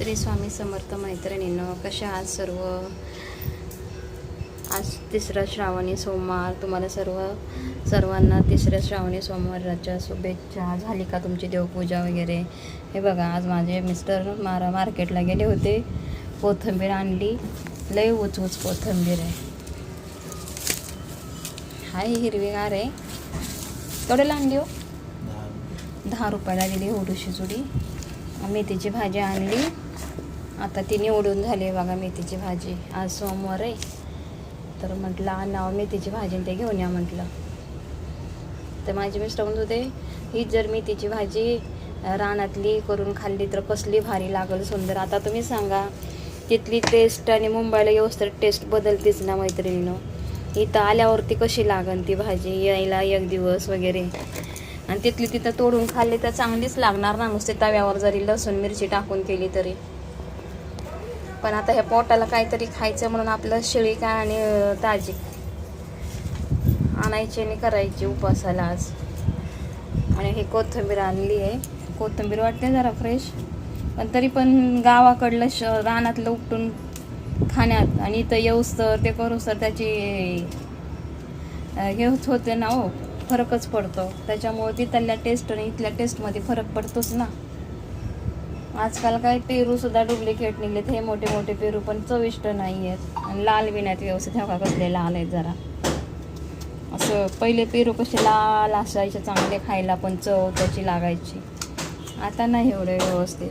श्री स्वामी समर्थ मैत्रिणींनो, कशा आहात सर्व? आज तिसरा श्रावणी सोमवार. तुम्हाला सर्वांना तिसऱ्या श्रावणी सोमवाराच्या शुभेच्छा. झाली का तुमची देवपूजा वगैरे? हे बघा, आज माझे मिस्टर मार्केटला गेले होते. कोथिंबीर आणली, लय उच कोथिंबीर आहे. हाय, हिरवीगार आहे. केवढ्याला आणली हो? 10 रुपयाला दिली एवढीशी जुडी. मेथीची भाजी आणली. आता ती निवडून झाली बघा मेथीची भाजी. आज सोमवार आहे तर म्हटलं आणावं मेथीची भाजी, ते घेऊन या म्हटलं. तर माझे मिस्टर म्हणत होते, ही जर मेथीची भाजी रानातली करून खाल्ली तर कसली भारी लागल, सुंदर. आता तुम्ही सांगा, तिथली टेस्ट आणि मुंबईला व्यवस्थित टेस्ट बदलतेच ना मैत्रिणीनं. इथं आल्यावरती कशी लागन ती भाजी, यायला 1 दिवस वगैरे. आणि तिथली तिथं तोडून खाल्ली तर चांगलीच लागणार ना, नुसते तव्यावर जरी लसूण मिरची टाकून केली तरी. पण आता ह्या पोटाला काहीतरी खायचं म्हणून आपलं शिळी काय आणि ताजी आणायची आणि करायची उपासाला आज. आणि हे कोथिंबीर आणली आहे. कोथिंबीर वाटते जरा फ्रेश, पण तरी पण गावाकडलं रानातलं उपटून खाण्यात आणि इथं येऊस तर ते करूस तर त्याची हे होते ना हो, फरकच पडतो. त्याच्यामुळे तिथल्या टेस्ट आणि इथल्या टेस्टमध्ये फरक पडतोच ना. आजकाल काय पेरू सुद्धा डुप्लिकेट निघलेत. हे मोठे मोठे पेरू पण चविष्ट नाही आहेत आणि लाल विण्यात व्यवस्थित. हवा कसले लाल आहेत जरा. असं पहिले पेरू कसे लाल असायचे, चांगले खायला पण चव त्याची लागायची. आता नाही एवढे व्यवस्थित.